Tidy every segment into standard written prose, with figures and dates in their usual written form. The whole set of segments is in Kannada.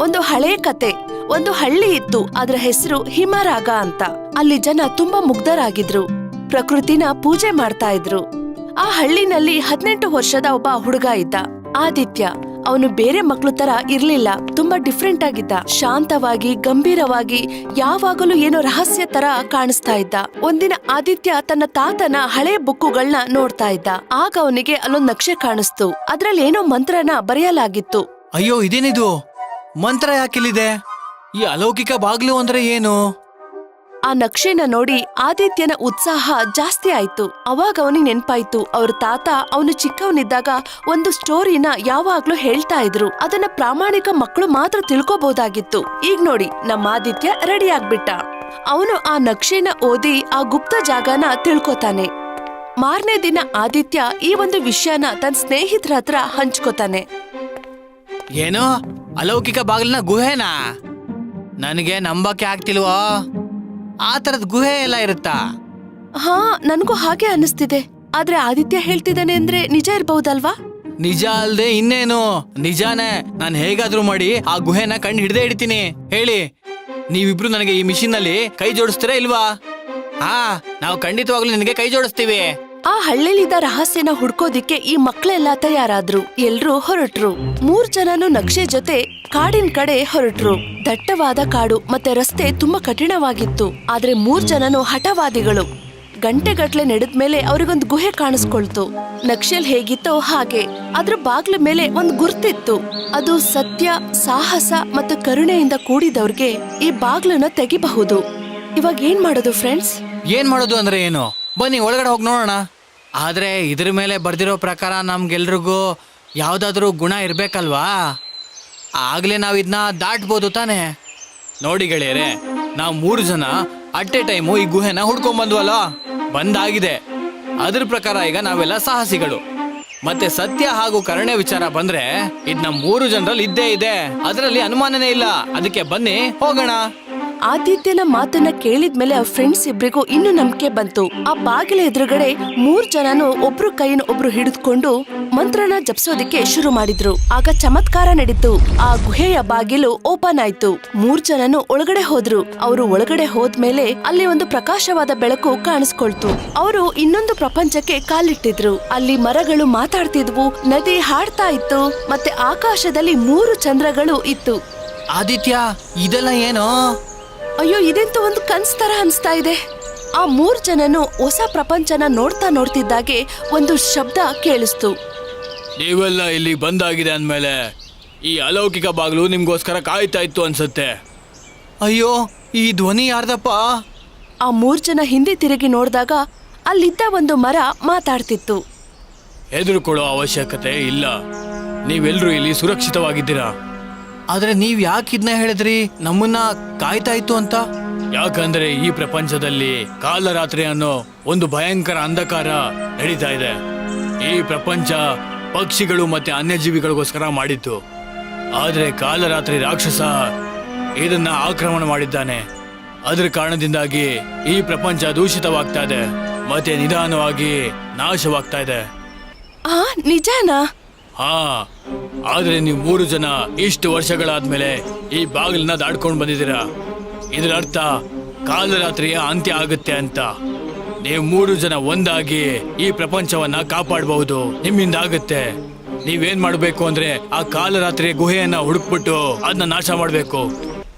ಒಂದು ಹಳೆ ಕತೆ. ಒಂದು ಹಳ್ಳಿ ಇತ್ತು, ಅದರ ಹೆಸರು ಹಿಮರಾಗ ಅಂತ. ಅಲ್ಲಿ ಜನ ತುಂಬಾ ಮುಗ್ಧರಾಗಿದ್ರು, ಪ್ರಕೃತಿನ ಪೂಜೆ ಮಾಡ್ತಾ ಇದ್ರು. ಆ ಹಳ್ಳಿನಲ್ಲಿ 18 ವರ್ಷದ ಒಬ್ಬ ಹುಡುಗ ಇದ್ದ, ಆದಿತ್ಯ. ಅವನು ಬೇರೆ ಮಕ್ಳು ತರ ಇರ್ಲಿಲ್ಲ, ತುಂಬಾ ಡಿಫ್ರೆಂಟ್ ಆಗಿದ್ದ. ಶಾಂತವಾಗಿ, ಗಂಭೀರವಾಗಿ, ಯಾವಾಗಲೂ ಏನೋ ರಹಸ್ಯ ತರ ಕಾಣಿಸ್ತಾ ಇದ್ದ. ಒಂದಿನ ಆದಿತ್ಯ ತನ್ನ ತಾತನ ಹಳೆ ಬುಕ್ಕುಗಳನ್ನ ನೋಡ್ತಾ ಇದ್ದ. ಆಗ ಅವನಿಗೆ ಅಲ್ಲೊಂದ್ ನಕ್ಷೆ ಕಾಣಿಸ್ತು. ಅದ್ರಲ್ಲಿ ಏನೋ ಮಂತ್ರನ ಬರೆಯಲಾಗಿತ್ತು. ಅಯ್ಯೋ, ಇದೇನಿದು? ಮಂತ್ರ ಯಾಕಿಲ್ಲಿದೆ? ಈ ಅಲೌಕಿಕ ಬಾಗ್ಲು ಅಂದ್ರೆ ಏನು? ಆ ನಕ್ಷೆನ ನೋಡಿ ಆದಿತ್ಯನ ಉತ್ಸಾಹ ಜಾಸ್ತಿ ಆಯ್ತು. ಅವಾಗ ಅವನಿಗೆ ನೆನ್ಪಾಯ್ತು, ಅವ್ರ ತಾತ ಅವನು ಚಿಕ್ಕವನಿದ್ದಾಗ ಒಂದು ಸ್ಟೋರಿನ ಯಾವಾಗ್ಲೂ ಹೇಳ್ತಾ ಇದ್ರು. ಅದನ್ನ ಪ್ರಾಮಾಣಿಕ ಮಕ್ಕಳು ಮಾತ್ರ ತಿಳ್ಕೋಬಹುದಾಗಿತ್ತು. ಈಗ ನೋಡಿ, ನಮ್ಮ ಆದಿತ್ಯ ರೆಡಿ ಆಗ್ಬಿಟ್ಟ. ಅವನು ಆ ನಕ್ಷೆನ ಓದಿ ಆ ಗುಪ್ತ ಜಾಗನ ತಿಳ್ಕೊತಾನೆ. ಮಾರನೇ ದಿನ ಆದಿತ್ಯ ಈ ಒಂದು ವಿಷಯನ ತನ್ನ ಸ್ನೇಹಿತರ ಹತ್ರ ಹಂಚ್ಕೋತಾನೆ. ಏನೋ ಅಲೌಕಿಕ ಬಾಗಿಲಿನ ಗುಹೆನಾ? ನನಗೆ ನಂಬಕ್ಕೆ ಆಗ್ತಿಲ್ವೋ. ಆ ತರದ್ ಗುಹೆ ಎಲ್ಲ ಇರುತ್ತಾ? ಹಾ, ನನ್ಗೂ ಹಾಗೆ ಅನಿಸ್ತಿದೆ. ಆದ್ರೆ ಆದಿತ್ಯ ಹೇಳ್ತಿದ್ದಾನೆ ಅಂದ್ರೆ ನಿಜ ಇರ್ಬಹುದಲ್ವಾ? ನಿಜ ಅಲ್ದೆ ಇನ್ನೇನು, ನಿಜಾನೇ. ನಾನು ಹೇಗಾದ್ರೂ ಮಾಡಿ ಆ ಗುಹೆನ ಕಂಡು ಹಿಡ್ದೇ ಹಿಡಿತೀನಿ. ಹೇಳಿ, ನೀವಿಬ್ರು ನನಗೆ ಈ ಮಿಷಿನ್ ನಲ್ಲಿ ಕೈ ಜೋಡಿಸ್ತೀರಾ ಇಲ್ವಾ? ಹಾ, ನಾವು ಖಂಡಿತವಾಗ್ಲೂ ನಿನಗೆ ಕೈ ಜೋಡಿಸ್ತೀವಿ. ಆ ಹಳ್ಳಿಲಿದ್ದ ರಹಸ್ಯನ ಹುಡ್ಕೋದಿಕ್ಕೆ ಈ ಮಕ್ಳೆಲ್ಲ ತಯಾರಾದ್ರು. ಎಲ್ರೂ ಹೊರಟ್ರು. 3 ಜನನು ನಕ್ಷೆ ಜೊತೆ ಕಾಡಿನ ಕಡೆ ಹೊರಟ್ರು. ದಟ್ಟವಾದ ಕಾಡು ಮತ್ತೆ ರಸ್ತೆ ತುಂಬಾ ಕಠಿಣವಾಗಿತ್ತು. ಆದ್ರೆ 3 ಜನನು ಹಠವಾದಿಗಳು. ಗಂಟೆಗಟ್ಲೆ ನಡೆದ್ಮೇಲೆ ಅವ್ರಿಗೊಂದು ಗುಹೆ ಕಾಣಿಸ್ಕೊಳ್ತು. ನಕ್ಷೆಲ್ ಹೇಗಿತ್ತೋ ಹಾಗೆ ಅದ್ರ ಬಾಗ್ಲ ಮೇಲೆ ಒಂದ್ ಗುರ್ತಿತ್ತು. ಅದು ಸತ್ಯ, ಸಾಹಸ ಮತ್ತು ಕರುಣೆಯಿಂದ ಕೂಡಿದವ್ರಿಗೆ ಈ ಬಾಗ್ಲನ್ನ ತೆಗಿಬಹುದು. ಇವಾಗ ಏನ್ ಮಾಡೋದು ಫ್ರೆಂಡ್ಸ್? ಏನ್ ಮಾಡೋದು ಅಂದ್ರೆ ಏನು? ಬನ್ನಿ ಒಳಗಡೆ ಹೋಗಿ ನೋಡೋಣ. ಆದ್ರೆ ಇದ್ರ ಮೇಲೆ ಬರ್ದಿರೋ ಪ್ರಕಾರ ನಮ್ಗೆಲ್ರಿಗೂ ಯಾವ್ದಾದ್ರು ಗುಣ ಇರ್ಬೇಕಲ್ವಾ? ಆಗ್ಲೇ ನಾವ್ ಇದನ್ನ ದಾಟ್ಬೋದು ತಾನೆ. ನೋಡಿ ಗೆಳೆಯರೆ, ನಾವು 3 ಜನ ಅಟ್ ಎ ಟೈಮು ಈ ಗುಹೆನ ಹುಡ್ಕೊಂಡ್ ಬಂದ್ವಲ್ಲ, ಬಂದಾಗಿದೆ. ಅದ್ರ ಪ್ರಕಾರ ಈಗ ನಾವೆಲ್ಲ ಸಾಹಸಿಗಳು. ಮತ್ತೆ ಸತ್ಯ ಹಾಗೂ ಕರುಣೆ ವಿಚಾರ ಬಂದ್ರೆ ಇದ್ ನಮ್ 3 ಜನರಲ್ಲಿ ಇದ್ದೇ ಇದೆ, ಅದರಲ್ಲಿ ಅನುಮಾನನೇ ಇಲ್ಲ. ಅದಕ್ಕೆ ಬನ್ನಿ ಹೋಗೋಣ. ಆದಿತ್ಯನ ಮಾತನ್ನ ಕೇಳಿದ್ಮೇಲೆ ಅವ್ರ ಫ್ರೆಂಡ್ಸ್ ಇಬ್ರಿಗೂ ಇನ್ನೂ ನಂಬಿಕೆ ಬಂತು. ಆ ಬಾಗಿಲ ಎದುರುಗಡೆ 3 ಜನನು ಒಬ್ರು ಕೈನ ಒಬ್ರು ಹಿಡಿದುಕೊಂಡು ಮಂತ್ರನ ಜಪಿಸೋದಿಕ್ಕೆ ಶುರು ಮಾಡಿದ್ರು. ಆಗ ಚಮತ್ಕಾರ ನಡೀತು. ಆ ಗುಹೆಯ ಬಾಗಿಲು ಓಪನ್ ಆಯ್ತು. 3 ಜನನು ಒಳಗಡೆ ಹೋದ್ರು. ಅವರು ಒಳಗಡೆ ಹೋದ್ಮೇಲೆ ಅಲ್ಲಿ ಒಂದು ಪ್ರಕಾಶವಾದ ಬೆಳಕು ಕಾಣಿಸ್ಕೊಳ್ತು. ಅವರು ಇನ್ನೊಂದು ಪ್ರಪಂಚಕ್ಕೆ ಕಾಲಿಟ್ಟಿದ್ರು. ಅಲ್ಲಿ ಮರಗಳು ಮಾತಾಡ್ತಿದ್ವು, ನದಿ ಹಾಡ್ತಾ ಇತ್ತು, ಮತ್ತೆ ಆಕಾಶದಲ್ಲಿ 3 ಚಂದ್ರಗಳು ಇತ್ತು. ಆದಿತ್ಯ, ಇದೆಲ್ಲ ಏನೋ? ಅಯ್ಯೋ, ಇದೆಂತ ಒಂದು ಕನ್ಸ್ ತರ ಅನ್ಸ್ತಾ ಇದೆ. ಆ 3 ಜನನು ಹೊಸ ಪ್ರಪಂಚನ ನೋಡ್ತಿದ್ದಾಗೆ ಒಂದು ಶಬ್ದ ಕೇಳಿಸ್ತು. ನೀವೆಲ್ಲ ಇಲ್ಲಿ ಬಂದಾಗಿದೆ ಅಂದ್ಮೇಲೆ ಈ ಅಲೌಕಿಕ ಬಾಗ್ಲು ನಿಮ್ಗೋಸ್ಕರ ಕಾಯ್ತಾ ಇತ್ತು ಅನ್ಸುತ್ತೆ. ಅಯ್ಯೋ, ಈ ಧ್ವನಿ ಯಾರ್ದಪ್ಪ? ಆ 3 ಜನ ಹಿಂದೆ ತಿರುಗಿ ನೋಡಿದಾಗ ಅಲ್ಲಿದ್ದ ಒಂದು ಮರ ಮಾತಾಡ್ತಿತ್ತು. ಹೆದರ್ಕೊಳ್ಳೋ ಅವಶ್ಯಕತೆ ಇಲ್ಲ, ನೀವೆಲ್ರೂ ಇಲ್ಲಿ ಸುರಕ್ಷಿತವಾಗಿದ್ದೀರಾ. ಆದ್ರೆ ನೀವ್ ಯಾಕೆ ಇದನ್ನ ಹೇಳಿದ್ರಿ, ನಮ್ಮನ್ನ ಕಾಯ್ತಾ ಇತ್ತು ಅಂತ? ಯಾಕಂದ್ರೆ ಈ ಪ್ರಪಂಚದಲ್ಲಿ ಕಾಲರಾತ್ರಿ ಅನ್ನೋ ಒಂದು ಭಯಂಕರ ಅಂಧಕಾರ ನಡೀತಾ ಇದೆ. ಈ ಪ್ರಪಂಚ ಪಕ್ಷಿಗಳು ಮತ್ತೆ ಅನ್ಯಜೀವಿಗಳಿಗೋಸ್ಕರ ಮಾಡಿತ್ತು. ಆದ್ರೆ ಕಾಲರಾತ್ರಿ ರಾಕ್ಷಸ ಇದನ್ನ ಆಕ್ರಮಣ ಮಾಡಿದ್ದಾನೆ. ಅದ್ರ ಕಾರಣದಿಂದಾಗಿ ಈ ಪ್ರಪಂಚ ದೂಷಿತವಾಗ್ತಾ ಇದೆ ಮತ್ತೆ ನಿಧಾನವಾಗಿ ನಾಶವಾಗ್ತಾ ಇದೆ. ನಿಜಾನಾ? ಹಾ, ಆದ್ರೆ ನೀವು 3 ಜನ ಇಷ್ಟು ವರ್ಷಗಳಾದ್ಮೇಲೆ ಈ ಬಾಗಿಲನ್ನ ದಾಟ್ಕೊಂಡು ಬಂದಿದ್ದೀರಾ. ಇದರ ಅರ್ಥ ಕಾಲರಾತ್ರಿಯ ಅಂತ್ಯ ಆಗುತ್ತೆ ಅಂತ. ನೀವು 3 ಜನ ಒಂದಾಗಿ ಈ ಪ್ರಪಂಚವನ್ನ ಕಾಪಾಡಬಹುದು, ನಿಮ್ಮಿಂದ ಆಗುತ್ತೆ. ನೀವೇನ್ ಮಾಡ್ಬೇಕು ಅಂದ್ರೆ ಆ ಕಾಲರಾತ್ರಿಯ ಗುಹೆಯನ್ನ ಹುಡುಕ್ಬಿಟ್ಟು ಅದನ್ನ ನಾಶ ಮಾಡ್ಬೇಕು.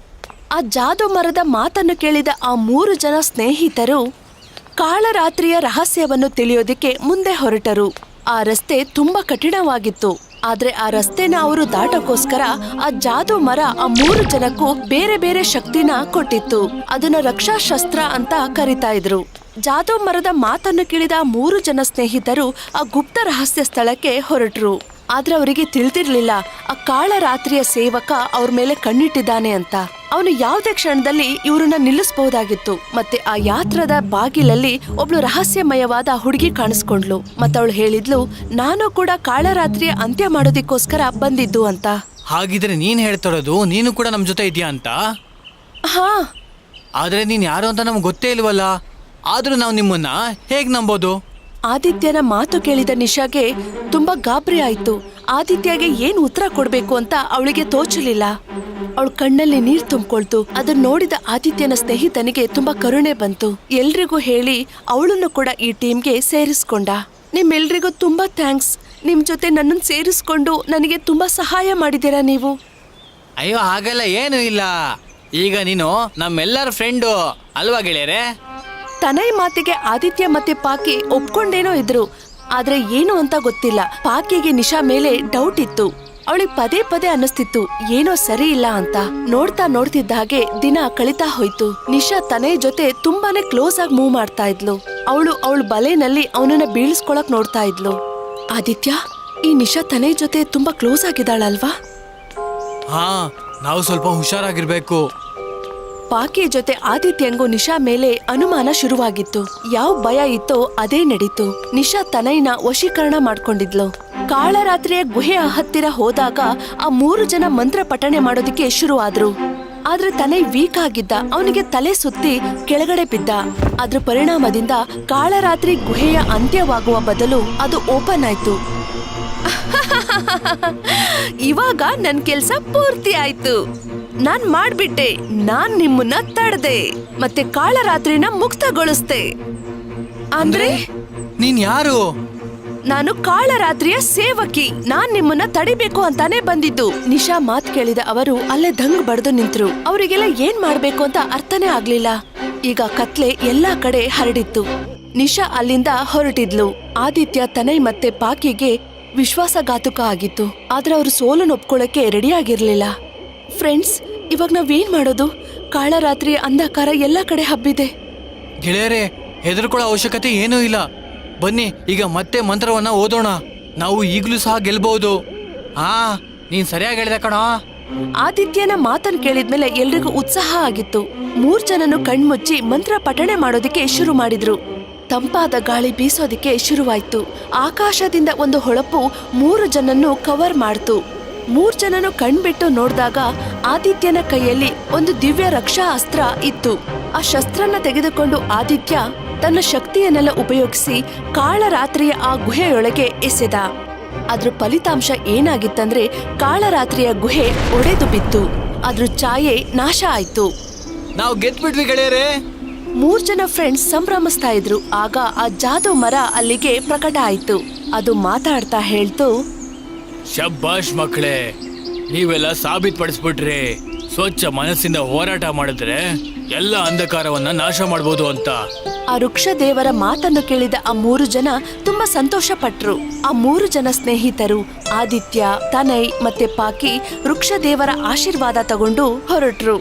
ಆ ಜಾದು ಮರದ ಮಾತನ್ನು ಕೇಳಿದ ಆ 3 ಜನ ಸ್ನೇಹಿತರು ಕಾಳರಾತ್ರಿಯ ರಹಸ್ಯವನ್ನು ತಿಳಿಯೋದಿಕ್ಕೆ ಮುಂದೆ ಹೊರಟರು. ಆ ರಸ್ತೆ ತುಂಬಾ ಕಠಿಣವಾಗಿತ್ತು. ಆದ್ರೆ ಆ ರಸ್ತೆನ ಅವರು ದಾಟಕ್ಕೋಸ್ಕರ ಆ ಜಾದು ಮರ ಆ 3 ಜನಕ್ಕೂ ಬೇರೆ ಬೇರೆ ಶಕ್ತಿನ ಕೊಟ್ಟಿತ್ತು. ಅದನ್ನ ರಕ್ಷಾಶಸ್ತ್ರ ಅಂತ ಕರಿತಾ ಇದ್ರು. ಜಾದು ಮರದ ಮಾತನ್ನು ಕೇಳಿದ 3 ಜನ ಸ್ನೇಹಿತರು ಆ ಗುಪ್ತ ರಹಸ್ಯ ಸ್ಥಳಕ್ಕೆ ಹೊರಟ್ರು. ಆದ್ರೆ ಅವರಿಗೆ ತಿಳಿದಿರ್ಲಿಲ್ಲ ಆ ಕಾಳರಾತ್ರಿಯ ಸೇವಕ ಅವ್ರ ಮೇಲೆ ಕಣ್ಣಿಟ್ಟಿದ್ದಾನೆ ಅಂತ. ಅವನು ಯಾವುದೇ ಕ್ಷಣದಲ್ಲಿ ಇವ್ರನ್ನ ನಿಲ್ಲಿಸಬಹುದಾಗಿತ್ತು. ಮತ್ತೆ ಆ ಯಾತ್ರದ ಬಾಗಿಲಲ್ಲಿ ಒಬ್ಳು ರಹಸ್ಯಮಯವಾದ ಹುಡುಗಿ ಕಾಣಿಸ್ಕೊಂಡ್ಲು. ಮತ್ತವಳು ಹೇಳಿದ್ಲು, ನಾನು ಕೂಡ ಕಾಳರಾತ್ರಿಯ ಅಂತ್ಯ ಮಾಡೋದಿಕ್ಕೋಸ್ಕರ ಬಂದಿದ್ದು ಅಂತ. ಹಾಗಿದ್ರೆ ನೀನ್ ಹೇಳ್ತಿರೋದು ನೀನು ಕೂಡ ನಮ್ ಜೊತೆ ಇದೆಯಾ ಅಂತ? ಹಾ. ಆದ್ರೆ ನೀನ್ ಯಾರು ಅಂತ ನಮ್ಗೆ ಗೊತ್ತೇ ಇಲ್ವಲ್ಲ. ಆದ್ರೂ ನಾವು ನಿಮ್ಮನ್ನ ಹೇಗ್ ನಂಬೋದು? ಆದಿತ್ಯನ ಮಾತು ಕೇಳಿದ ನಿಶಾಗೆ ತುಂಬಾ ಗಾಬರಿ ಆಯ್ತು. ಆದಿತ್ಯಗೆ ಏನ್ ಉತ್ತರ ಕೊಡ್ಬೇಕು ಅಂತ ಅವಳಿಗೆ ತೋಚಲಿಲ್ಲ. ಅವಳ ಕಣ್ಣಲ್ಲಿ ನೀರ್ ತುಂಬಿಕೊಳ್ತು. ಅದನ್ನ ನೋಡಿದ ಆದಿತ್ಯನ ಸ್ನೇಹಿತನಿಗೆ ತುಂಬಾ ಕರುಣೆ ಬಂತು. ಎಲ್ರಿಗೂ ಹೇಳಿ ಅವಳನ್ನು ಕೂಡ ಈ ಟೀಮ್ಗೆ ಸೇರಿಸ್ಕೊಂಡ. ನಿಮ್ಮೆಲ್ರಿಗೂ ತುಂಬಾ ಥ್ಯಾಂಕ್ಸ್. ನಿಮ್ ಜೊತೆ ನನ್ನನ್ನು ಸೇರಿಸ್ಕೊಂಡು ನನಗೆ ತುಂಬಾ ಸಹಾಯ ಮಾಡಿದ್ದೀರಾ ನೀವು. ಅಯ್ಯೋ ಹಾಗೆಲ್ಲ ಏನು ಇಲ್ಲ. ಈಗ ನೀನು ನಮ್ಮೆಲ್ಲರ ಫ್ರೆಂಡು ಅಲ್ವಾ ಗೆಳೆಯರೆ? ತನೈ ಮಾತಿಗೆ ಆದಿತ್ಯ ಮತ್ತೆ ಪಾಕಿ ಒಪ್ಕೊಂಡೇನೋ ಇದ್ರು. ಆದ್ರೆ ಏನು ಅಂತ ಗೊತ್ತಿಲ್ಲ. ಪಾಕಿಗೆ ನಿಶಾ ಮೇಲೆ ಡೌಟ್ ಇತ್ತು. ಅವಳಿಗೆ ಪದೇ ಪದೇ ಅನ್ನಿಸ್ತಿತ್ತು ಏನೋ ಸರಿ ಇಲ್ಲ ಅಂತ. ನೋಡ್ತಾ ನೋಡ್ತಿದ್ದ ಹಾಗೆ ದಿನ ಕಳೀತಾ ಹೋಯ್ತು. ನಿಶಾ ತನೈ ಜೊತೆ ತುಂಬಾನೇ ಕ್ಲೋಸ್ ಆಗಿ ಮೂವ್ ಮಾಡ್ತಾ ಇದ್ಲು. ಅವಳ ಬಲೆನಲ್ಲಿ ಅವನನ್ನ ಬೀಳಿಸ್ಕೊಳಕ್ ನೋಡ್ತಾ ಇದ್ಲು. ಆದಿತ್ಯ, ಈ ನಿಶಾ ತನೈ ಜೊತೆ ತುಂಬಾ ಕ್ಲೋಸ್ ಆಗಿದ್ದಾಳಲ್ವಾ? ಹಾ, ನಾವು ಸ್ವಲ್ಪ ಹುಷಾರಾಗಿರ್ಬೇಕು. ಪಾಕಿ ಜೊತೆ ಆದಿತ್ಯಂಗೂ ನಿಶಾ ಮೇಲೆ ಅನುಮಾನ ಶುರುವಾಗಿತ್ತು. ಯಾವ ಭಯ ಇತ್ತೋ ಅದೇ ನಡೀತು. ನಿಶಾ ತನೈನ ವಶೀಕರಣ ಮಾಡ್ಕೊಂಡಿದ್ಲು. ಕಾಳರಾತ್ರಿಯ ಗುಹೆಯ ಹತ್ತಿರ ಹೋದಾಗ ಆ 3 ಜನ ಮಂತ್ರ ಪಠಣೆ ಮಾಡೋದಕ್ಕೆ ಶುರು ಆದ್ರು. ಆದ್ರೆ ತನೈ ವೀಕ್ ಆಗಿದ್ದ. ಅವನಿಗೆ ತಲೆ ಸುತ್ತಿ ಕೆಳಗಡೆ ಬಿದ್ದ. ಅದ್ರ ಪರಿಣಾಮದಿಂದ ಕಾಳರಾತ್ರಿ ಗುಹೆಯ ಅಂತ್ಯವಾಗುವ ಬದಲು ಅದು ಓಪನ್ ಆಯ್ತು. ಇವಾಗ ನನ್ ಕೆಲ್ಸ ಪೂರ್ತಿ ಆಯ್ತು. ನಾನ್ ಮಾಡ್ಬಿಟ್ಟೆ. ನಾನ್ ನಿಮ್ಮನ್ನ ತಡೆದೆ ಮತ್ತೆ ಕಾಳರಾತ್ರಿನ ಮುಕ್ತಗೊಳಿಸ್ದೆ. ಅಂದ್ರೆ ನೀನ್ ಯಾರು? ನಾನು ಕಾಳರಾತ್ರಿಯ ಸೇವಕಿ. ನಾನ್ ನಿಮ್ಮನ್ನ ತಡಿಬೇಕು ಅಂತಾನೆ ಬಂದಿದ್ದು. ನಿಶಾ ಮಾತ್ ಕೇಳಿದ ಅವರು ಅಲ್ಲೇ ದಂಗ್ ಬಡ್ದು ನಿಂತ್ರು. ಅವರಿಗೆಲ್ಲ ಏನ್ ಮಾಡ್ಬೇಕು ಅಂತ ಅರ್ಥನೇ ಆಗ್ಲಿಲ್ಲ. ಈಗ ಕತ್ಲೆ ಎಲ್ಲಾ ಕಡೆ ಹರಡಿತ್ತು. ನಿಶಾ ಅಲ್ಲಿಂದ ಹೊರಟಿದ್ಲು. ಆದಿತ್ಯ, ತನೈ ಮತ್ತೆ ಪಾಕಿಗೆ ವಿಶ್ವಾಸಘಾತುಕ ಆಗಿತ್ತು. ಆದ್ರೆ ಅವರು ಸೋಲನ್ನು ಒಪ್ಕೊಳ್ಳಕ್ಕೆ ರೆಡಿ ಆಗಿರ್ಲಿಲ್ಲ. ಫ್ರೆಂಡ್ಸ್, ಇವಾಗ ನಾವೇನ್ ಮಾಡೋದು? ಕಾಳರಾತ್ರಿ ಅಂಧಕಾರ ಎಲ್ಲಾ ಕಡೆ ಹಬ್ಬಿದೆ. ಗೆಳೆಯರೆ, ಹೆದರ್ಕೊಳ್ಳೋ ಅವಶ್ಯಕತೆ ಏನೂ ಇಲ್ಲ. ಬನ್ನಿ ಈಗ ಮತ್ತೆ ಮಂತ್ರವನ್ನ ಓದೋಣ. ನಾವು ಈಗಲೂ ಸಹ ಗೆಲ್ಬಹುದು. ಹಾ, ನೀನ್ ಸರಿಯಾಗಿ ಹೇಳಿದೆ ಕಣೋ. ಆದಿತ್ಯನ ಮಾತನ್ನು ಕೇಳಿದ್ಮೇಲೆ ಎಲ್ರಿಗೂ ಉತ್ಸಾಹ ಆಗಿತ್ತು. 3 ಜನನು ಕಣ್ಮುಚ್ಚಿ ಮಂತ್ರ ಪಠಣೆ ಮಾಡೋದಿಕ್ಕೆ ಶುರು ಮಾಡಿದ್ರು. ತಂಪಾದ ಗಾಳಿ ಬೀಸೋದಿಕ್ಕೆ ಶುರುವಾಯ್ತು. ಆಕಾಶದಿಂದ ಒಂದು ಹೊಳಪು 3 ಜನನ್ನು ಕವರ್ ಮಾಡ್ತು. 3 ಜನನು ಕಣ್ಬಿಟ್ಟು ನೋಡಿದಾಗ ಆದಿತ್ಯನ ಕೈಯಲ್ಲಿ ಒಂದು ದಿವ್ಯ ರಕ್ಷಾ ಅಸ್ತ್ರ ಇತ್ತು. ಆ ಶಸ್ತ್ರನ ತೆಗೆದುಕೊಂಡು ಆದಿತ್ಯ ತನ್ನ ಶಕ್ತಿಯನ್ನೆಲ್ಲ ಉಪಯೋಗಿಸಿ ಕಾಳರಾತ್ರಿಯ ಆ ಗುಹೆಯೊಳಗೆ ಎಸೆದ. ಅದ್ರ ಫಲಿತಾಂಶ ಏನಾಗಿತ್ತಂದ್ರೆ ಕಾಳರಾತ್ರಿಯ ಗುಹೆ ಒಡೆದು ಬಿತ್ತು. ಅದ್ರ ಛಾಯೆ ನಾಶ ಆಯ್ತು. ನಾವು ಗೆದ್ಬಿಟ್ವಿ ಗೆಳೆಯರೆ. 3 ಜನ ಫ್ರೆಂಡ್ಸ್ ಸಂಭ್ರಮಿಸ್ತಾ ಇದ್ರು. ಆಗ ಆ ಜಾದು ಮರ ಅಲ್ಲಿಗೆ ಪ್ರಕಟ ಆಯ್ತು. ಅದು ಮಾತಾಡ್ತಾ ಹೇಳ್ತು, ಶಬ್ಬಾಷ್ ಮಕ್ಕಳೇ, ನೀವೆಲ್ಲ ಸಾಬೀತುಪಡಿಸ್ಬಿಟ್ರಿ. ಸ್ವಚ್ಛ ಮನಸ್ಸಿಂದ ಹೋರಾಟ ಮಾಡಿದ್ರೆ ಎಲ್ಲ ಅಂಧಕಾರವನ್ನ ನಾಶ ಮಾಡ್ಬೋದು ಅಂತ. ಆ ವೃಕ್ಷ ದೇವರ ಮಾತನ್ನು ಕೇಳಿದ ಆ 3 ಜನ ತುಂಬಾ ಸಂತೋಷ ಪಟ್ರು. ಆ 3 ಜನ ಸ್ನೇಹಿತರು ಆದಿತ್ಯ, ತನೈ ಮತ್ತೆ ಪಾಕಿ ವೃಕ್ಷ ದೇವರ ಆಶೀರ್ವಾದ ತಗೊಂಡು ಹೊರಟ್ರು.